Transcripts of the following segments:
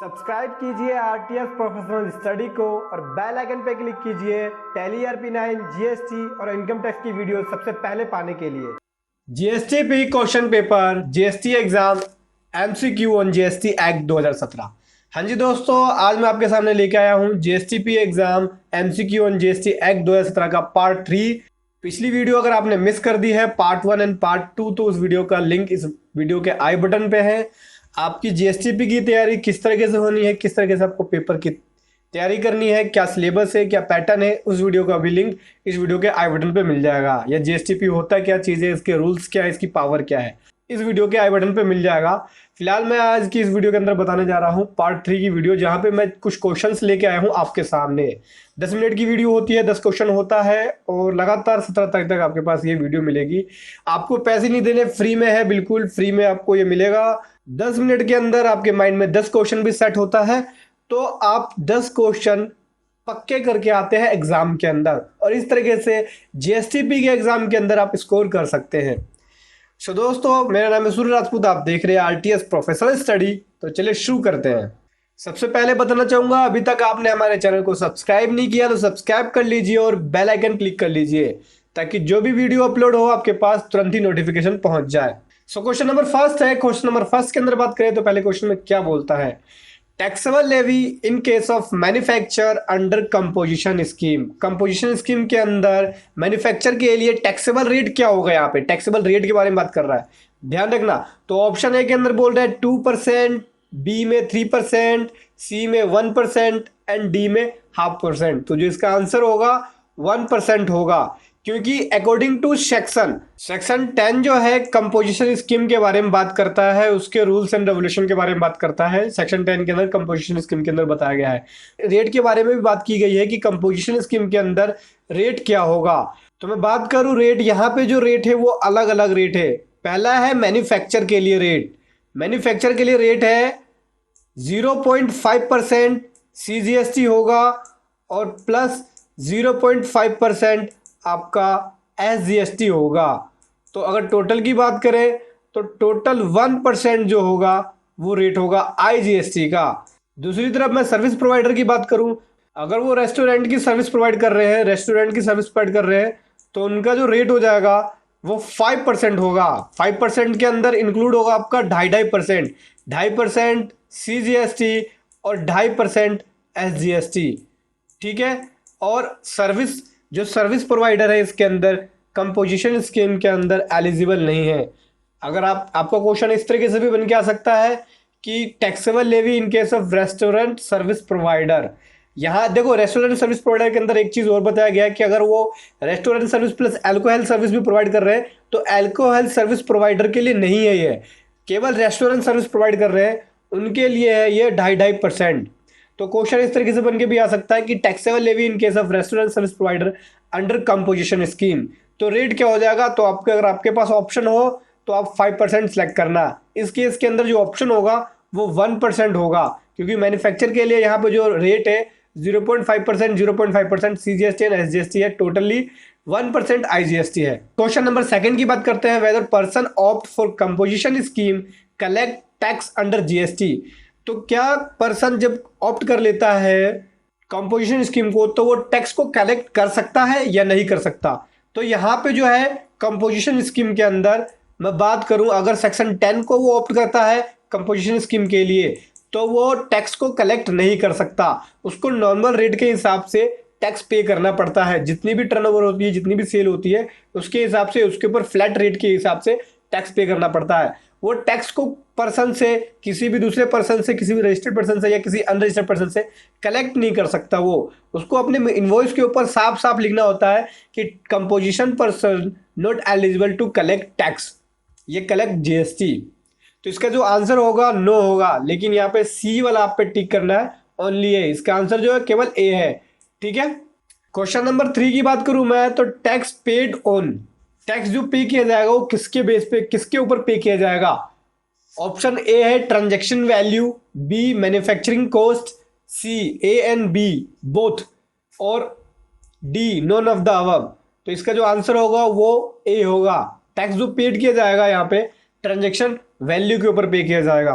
Subscribe कीजिए RTS professional study को और बेल आइकन पर क्लिक कीजिए टैली आरपी9 जीएसटी और इनकम टैक्स की वीडियो सबसे पहले पाने के लिए। GST P question paper GST exam MCQ on GST act 2017। हाँ जी दोस्तों, आज मैं आपके सामने लेके आया हूँ GST P exam MCQ on GST act 2017 का पार्ट 3। पिछली वीडियो अगर आपने मिस कर दी है पार्ट 1 एंड पार्ट 2 तो उस वीडियो का लिंक इस वीडियो के आई बटन पे है। आपकी जीएसटीपी की तैयारी किस तरीके से होनी है, किस तरीके से आपको पेपर की तैयारी करनी है, क्या सिलेबस है, क्या पैटर्न है, उस वीडियो का भी लिंक इस वीडियो के आई बटन पे मिल जाएगा। या जीएसटीपी होता क्या चीज़ है, इसके रूल्स क्या है, इसकी पावर क्या है, इस वीडियो के आई बटन पे मिल जाएगा। फिलहाल मैं आज की इस वीडियो के अंदर बताने जा रहा हूँ पार्ट 3 की वीडियो, जहाँ पे मैं कुछ क्वेश्चंस लेके आया हूँ आपके सामने। 10 मिनट की वीडियो होती है, 10 क्वेश्चन होता है और लगातार 17 तारीख तक आपके पास ये वीडियो मिलेगी। आपको पैसे नहीं देने, फ्री में है, बिल्कुल फ्री में आपको ये मिलेगा। 10 मिनट के अंदर आपके माइंड में 10 क्वेश्चन भी सेट होता है, तो आप 10 क्वेश्चन पक्के करके आते हैं एग्जाम के अंदर और इस तरीके से जीएसटीपी के एग्जाम के अंदर आप स्कोर कर सकते हैं। सो दोस्तों, मेरा नाम है सूर्य राजपूत, आप देख रहे हैं आरटीएस प्रोफेशनल स्टडी। तो चलिए शुरू करते हैं। सबसे पहले बताना चाहूंगा, अभी तक आपने हमारे चैनल को सब्सक्राइब नहीं किया तो सब्सक्राइब कर लीजिए और बेल आइकन क्लिक कर लीजिए, ताकि जो भी वीडियो अपलोड हो आपके पास तुरंत ही नोटिफिकेशन पहुंच जाए। सो क्वेश्चन नंबर फर्स्ट है। क्वेश्चन नंबर फर्स्ट के अंदर बात करें तो पहले क्वेश्चन में क्या बोलता है, taxable levy in case of manufacture under composition scheme. Composition scheme के अंदर मैन्युफैक्चर के लिए टैक्सेबल रेट क्या होगा, यहाँ पे टैक्सेबल रेट के बारे में बात कर रहा है, ध्यान रखना। तो ऑप्शन ए के अंदर बोल रहा है 2%, बी में 3%, सी में 1% एंड डी में 0.5%। तो जो इसका आंसर होगा 1% होगा, क्योंकि अकॉर्डिंग टू सेक्शन 10 जो है कंपोजिशन स्कीम के बारे में बात करता है, उसके रूल्स एंड रेगुलेशन के बारे में बात करता है। सेक्शन 10 के अंदर कंपोजिशन स्कीम के अंदर बताया गया है, रेट के बारे में भी बात की गई है कि कंपोजिशन स्कीम के अंदर रेट क्या होगा। तो मैं बात करूं रेट, यहाँ पे जो रेट है वो अलग अलग रेट है। पहला है मैन्युफैक्चर के लिए रेट, मैन्युफैक्चर के लिए रेट है 0.5% सीजीएसटी होगा और प्लस 0.5% आपका एसजीएसटी होगा। तो अगर टोटल की बात करें तो टोटल 1% जो होगा वो रेट होगा आईजीएसटी का। दूसरी तरफ मैं सर्विस प्रोवाइडर की बात करूं, अगर वो रेस्टोरेंट की सर्विस प्रोवाइड कर रहे हैं, तो उनका जो रेट हो जाएगा वो 5% होगा। 5% के अंदर इंक्लूड होगा आपका 2.5% सीजीएसटी और 2.5% एसजीएसटी, ठीक है। और सर्विस प्रोवाइडर है इसके अंदर कंपोजिशन स्कीम के अंदर एलिजिबल नहीं है। अगर आपका क्वेश्चन इस तरीके से भी बन के आ सकता है कि taxable levy in case of restaurant service provider. यहाँ देखो, रेस्टोरेंट सर्विस प्रोवाइडर के अंदर एक चीज और बताया गया है कि अगर वो restaurant service plus alcohol service भी प्रोवाइड कर रहे हैं तो एल्कोहल सर्विस प्रोवाइडर के लिए नहीं है, ये केवल रेस्टोरेंट सर्विस प्रोवाइड कर रहे हैं उनके लिए है ये 2.5%। तो क्वेश्चन इस तरीके से बन के भी आ सकता है कि taxable levy in case of restaurant service provider under composition scheme. तो रेट क्या हो जाएगा, तो अगर आपके पास ऑप्शन हो तो आप 5% सेलेक्ट करना। इस केस के अंदर जो ऑप्शन होगा वो 1% होगा, क्योंकि मैन्युफैक्चर के लिए यहाँ पे जो रेट है 0.5% सीजीएसटी एंड एसजीएसटी है, टोटली 1% आईजीएसटी है। क्वेश्चन नंबर सेकंड की बात करते हैं, weather person opt for composition scheme collect tax under GST. तो क्या पर्सन जब ऑप्ट कर लेता है कंपोजिशन स्कीम को तो वो टैक्स को कलेक्ट कर सकता है या नहीं कर सकता। तो यहाँ पे जो है कंपोजिशन स्कीम के अंदर मैं बात करूं, अगर सेक्शन 10 को वो ऑप्ट करता है कंपोजिशन स्कीम के लिए तो वो टैक्स को कलेक्ट नहीं कर सकता। उसको नॉर्मल रेट के हिसाब से टैक्स पे करना पड़ता है, जितनी भी टर्नओवर होती है, जितनी भी सेल होती है उसके हिसाब से, उसके ऊपर फ्लैट रेट के हिसाब से टैक्स पे करना पड़ता है। वो टैक्स को पर्सन से, किसी भी दूसरे पर्सन से, किसी भी रजिस्टर्ड पर्सन से या किसी अनरजिस्टर्ड पर्सन से कलेक्ट नहीं कर सकता। वो उसको अपने इनवॉइस के ऊपर साफ साफ लिखना होता है कि composition person not eligible to collect tax, ये कलेक्ट जीएसटी। तो इसका जो आंसर होगा नो होगा, लेकिन यहाँ पे सी वाला आप पे टिक करना है, ओनली है। इसका आंसर जो है केवल ए है, ठीक है। क्वेश्चन नंबर 3 की बात करूं मैं तो टैक्स पेड ऑन, टैक्स जो पे किया जाएगा वो किसके बेस पे, किसके ऊपर पे किया जाएगा। ऑप्शन ए है transaction value, B manufacturing cost, C A and B both और D none of the above. तो इसका जो आंसर होगा वो ए होगा। टैक्स जो पेड किया जाएगा यहाँ पे ट्रांजैक्शन वैल्यू के ऊपर पे किया जाएगा।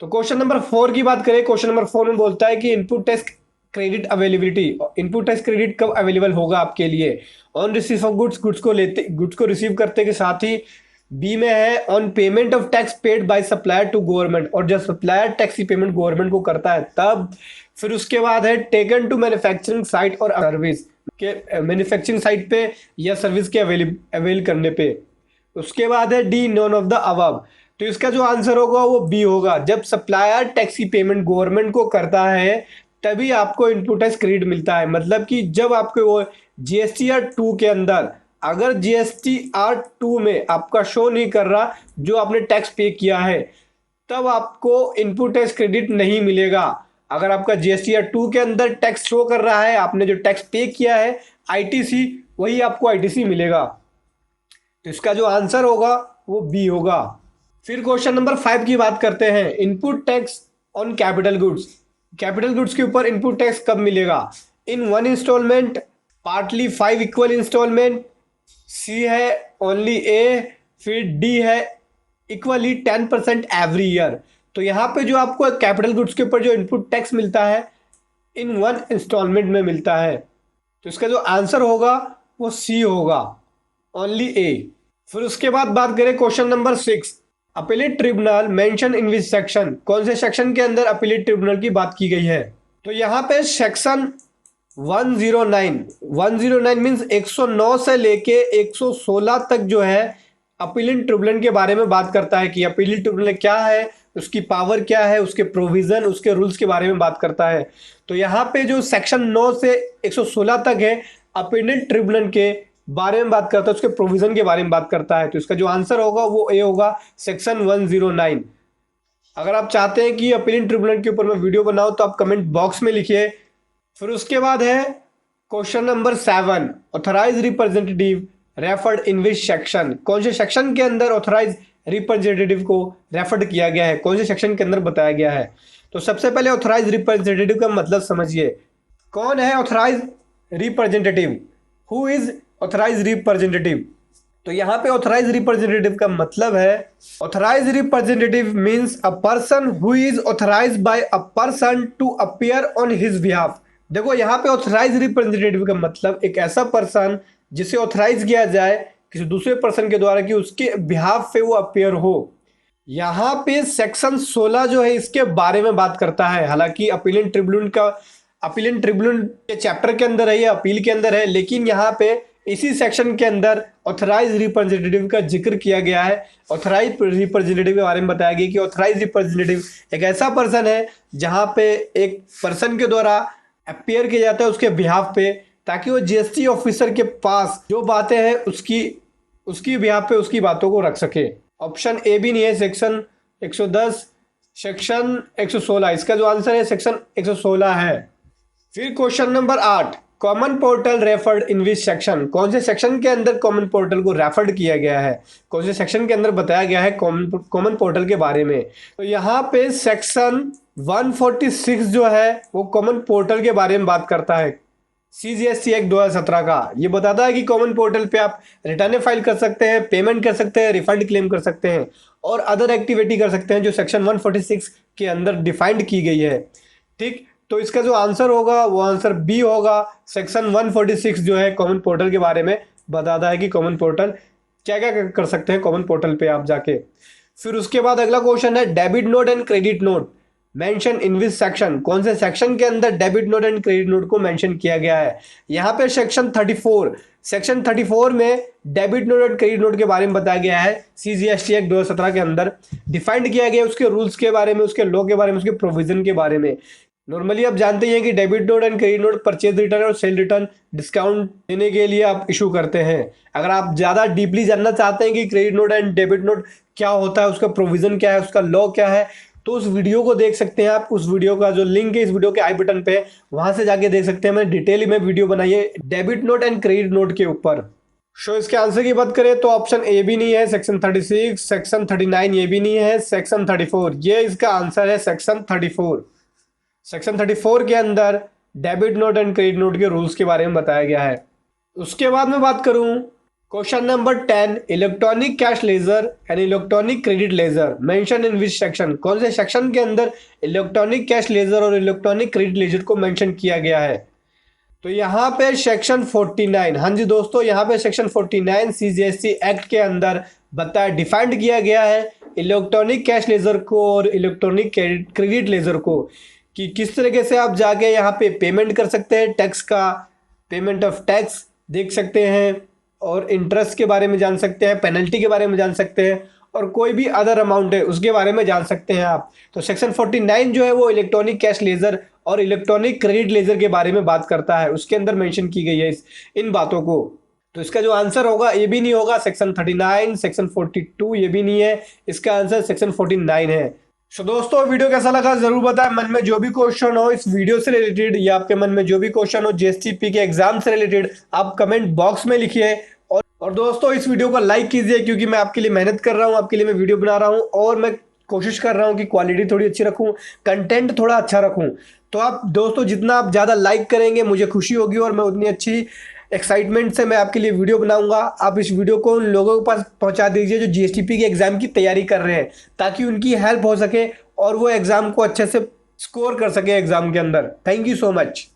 तो क्वेश्चन नंबर 4 की बात करें, क्वेश्चन नंबर 4 में बोलता है कि input tax credit availability, input tax credit कब अवेलेबल होगा आपके लिए? On receive of goods, goods को रिसीव करते के साथ ही। बी में है on payment of tax paid by supplier to government, और जब सप्लायर टैक्स की पेमेंट गवर्नमेंट को करता है तब। फिर उसके बाद है टेकन टू मैन्युफैक्चरिंग साइट और सर्विस के, मैन्युफैक्चरिंग साइट पे या सर्विस के अवेल करने पे। उसके बाद है D none of the above. तो इसका जो आंसर होगा वो बी होगा, जब सप्लायर टैक्स की पेमेंट गवर्नमेंट को करता है तभी आपको इनपुट टैक्स क्रेडिट मिलता है। मतलब कि जब आपको वो जीएसटीआर 2 के अंदर, अगर जीएसटीआर 2 में आपका शो नहीं कर रहा जो आपने टैक्स पे किया है, तब आपको इनपुट टैक्स क्रेडिट नहीं मिलेगा। अगर आपका जीएसटीआर 2 के अंदर टैक्स शो कर रहा है, आपने जो टैक्स पे किया है आईटीसी, वही आपको आईटीसी मिलेगा। तो इसका जो आंसर होगा वो बी होगा। फिर क्वेश्चन नंबर 5 की बात करते हैं, input tax on capital goods. Capital goods के ऊपर इनपुट टैक्स कब मिलेगा? इन 1 इंस्टॉलमेंट, पार्टली 5 इक्वल इंस्टॉलमेंट, सी है ओनली ए, फिर डी है इक्वली 10% एवरी ईयर। तो यहाँ पे जो आपको कैपिटल गुड्स के ऊपर जो इनपुट टैक्स मिलता है इन 1 इंस्टॉलमेंट में मिलता है। तो इसका जो आंसर होगा वो सी होगा, ओनली ए। फिर उसके बाद बात करें question number 6, appellate tribunal mention in which section. कौन से सेक्शन के अंदर अपीलेट ट्रिब्यूनल की बात की गई है? तो यहाँ पे सेक्शन 109 मीन्स 109 से लेके 116 तक जो है अपीलेट ट्रिब्यूनल के बारे में बात करता है कि अपीलेट ट्रिब्यूनल क्या है, उसकी पावर क्या है, उसके प्रोविजन, उसके रूल्स के बारे में बात करता है। तो यहाँ पे जो सेक्शन 9 से 116 तक है अपीलेट ट्रिब्यूनल के बारे में बात करता है, उसके प्रोविजन के बारे में बात करता है। तो इसका जो आंसर होगा वो ए होगा, सेक्शन 109। अगर आप चाहते हैं कि अपीलेट ट्रिब्यूनल के ऊपर मैं वीडियो बनाऊं तो आप कमेंट बॉक्स में लिखिए। फिर उसके बाद है question number 7, authorise representative referred in which section. कौन से सेक्शन के अंदर ऑथराइज रिप्रेजेंटेटिव को रेफर्ड किया गया है, कौन से सेक्शन के अंदर बताया गया है? तो सबसे पहले ऑथराइज रिप्रेजेंटेटिव का मतलब समझिए। कौन है authorise representative? Who is authorise representative? तो यहाँ पे ऑथराइज रिप्रेजेंटेटिव का मतलब है, authorise representative means a person who is authorise by a person to appear on his behalf. देखो यहाँ पे ऑथराइज रिप्रेजेंटेटिव का मतलब एक ऐसा पर्सन जिसे ऑथराइज किया जाए किसी दूसरे पर्सन के द्वारा कि उसके बिहाफ पे वो अपीयर हो। यहाँ पे सेक्शन 16 जो है इसके बारे में बात करता है। हालांकि अपीलेट ट्रिब्यूनल के चैप्टर के अंदर है, ये अपील के अंदर है, लेकिन यहाँ पे इसी सेक्शन के अंदर ऑथराइज रिप्रेजेंटेटिव का जिक्र किया गया है। ऑथराइज रिप्रेजेंटेटिव के बारे में बताया गया कि ऑथराइज रिप्रेजेंटेटिव एक ऐसा पर्सन है जहां पे एक पर्सन के द्वारा अपीयर किया जाता है उसके बिहाफ पे, ताकि वो जीएसटी ऑफिसर के पास जो बातें हैं उसकी बिहाफ पे उसकी बातों को रख सके। ऑप्शन ए भी नहीं है, सेक्शन 110, सेक्शन 116। इसका जो आंसर है सेक्शन 116 है। फिर question number 8, common portal referred in which section. कौन से सेक्शन के अंदर कॉमन पोर्टल को रेफर्ड किया गया है, कौन से सेक्शन के अंदर बताया गया है कॉमन पोर्टल के बारे में? तो यहाँ पे सेक्शन 146 जो है वो कॉमन पोर्टल के बारे में बात करता है। CGST एक्ट 2017 का ये बताता है कि कॉमन पोर्टल पे आप रिटर्न फाइल कर सकते हैं, पेमेंट कर सकते हैं, रिफंड क्लेम कर सकते हैं और अदर एक्टिविटी कर सकते हैं जो सेक्शन 146 के अंदर डिफाइंड की गई है। ठीक, तो इसका जो आंसर होगा वो आंसर बी होगा। सेक्शन 146 जो है कॉमन पोर्टल के बारे में बताता है कि कॉमन पोर्टल क्या क्या कर सकते हैं कॉमन पोर्टल पे आप जाके। फिर उसके बाद अगला क्वेश्चन है, debit note and credit note mention in which section. कौन से सेक्शन के अंदर debit note and credit note को मेंशन किया गया है? यहाँ पे सेक्शन 34 में डेबिट नोट और क्रेडिट नोट के बारे में बताया गया है। CGST एक्ट 2017 के अंदर डिफाइंड किया गया उसके रूल्स के बारे में, उसके लॉ के बारे में, उसके प्रोविजन के बारे में। नॉर्मली आप जानते हैं कि debit note and credit note purchase return और सेल रिटर्न डिस्काउंट देने के लिए आप इशू करते हैं। अगर आप ज़्यादा डीपली जानना चाहते हैं कि credit note and debit note क्या होता है, उसका प्रोविजन क्या है, उसका लॉ क्या है, तो उस वीडियो को देख सकते हैं आप। उस वीडियो का जो लिंक है इस वीडियो के आई बटन पे, वहां से जाके देख सकते हैं। मैंने डिटेल में वीडियो बनाई है debit note and credit note के ऊपर। सो इसके आंसर की बात करें तो ऑप्शन ए भी नहीं है, सेक्शन 36, सेक्शन 39 ये भी नहीं है, सेक्शन 34 ये इसका आंसर है। सेक्शन 34 के अंदर debit note and credit note के रूल्स के बारे में बताया गया है। उसके बाद मैं बात करूं question number 10, electronic cash ledger and electronic credit ledger mention in which section. कौन से सेक्शन के अंदर इलेक्ट्रॉनिक कैश लेजर और इलेक्ट्रॉनिक क्रेडिट लेजर को मेंशन किया गया है? तो यहाँ पे सेक्शन 49, हाँ जी दोस्तों, यहाँ पे सेक्शन 49 CGST एक्ट के अंदर डिफाइंड किया गया है इलेक्ट्रॉनिक कैश लेजर को और इलेक्ट्रॉनिक क्रेडिट लेजर को, कि किस तरीके से आप जाके यहाँ पे पेमेंट कर सकते हैं, टैक्स का पेमेंट ऑफ टैक्स देख सकते हैं और इंटरेस्ट के बारे में जान सकते हैं, पेनल्टी के बारे में जान सकते हैं और कोई भी अदर अमाउंट है उसके बारे में जान सकते हैं आप। तो सेक्शन 49 जो है वो इलेक्ट्रॉनिक कैश लेजर और इलेक्ट्रॉनिक क्रेडिट लेजर के बारे में बात करता है, उसके अंदर मेंशन की गई है इन बातों को। तो इसका जो आंसर होगा ये भी नहीं होगा सेक्शन 39, सेक्शन 42 ये भी नहीं है, इसका आंसर सेक्शन 49 है। तो दोस्तों वीडियो कैसा लगा जरूर बताएं। मन में जो भी क्वेश्चन हो इस वीडियो से रिलेटेड या आपके मन में जो भी क्वेश्चन हो जीएसटीपी के एग्जाम से रिलेटेड आप कमेंट बॉक्स में लिखिए। और दोस्तों इस वीडियो को लाइक कीजिए, क्योंकि मैं आपके लिए मेहनत कर रहा हूं, आपके लिए मैं वीडियो बना रहा हूं और मैं कोशिश कर रहा हूं कि क्वालिटी थोड़ी अच्छी रखूं, कंटेंट थोड़ा अच्छा रखूं। तो आप दोस्तों जितना आप ज़्यादा लाइक करेंगे मुझे खुशी होगी और मैं उतनी अच्छी एक्साइटमेंट से मैं आपके लिए वीडियो बनाऊंगा। आप इस वीडियो को उन लोगों के पास पहुंचा दीजिए जो जीएसटीपी के एग्ज़ाम की तैयारी कर रहे हैं, ताकि उनकी हेल्प हो सके और वो एग्ज़ाम को अच्छे से स्कोर कर सके एग्ज़ाम के अंदर। Thank you so much.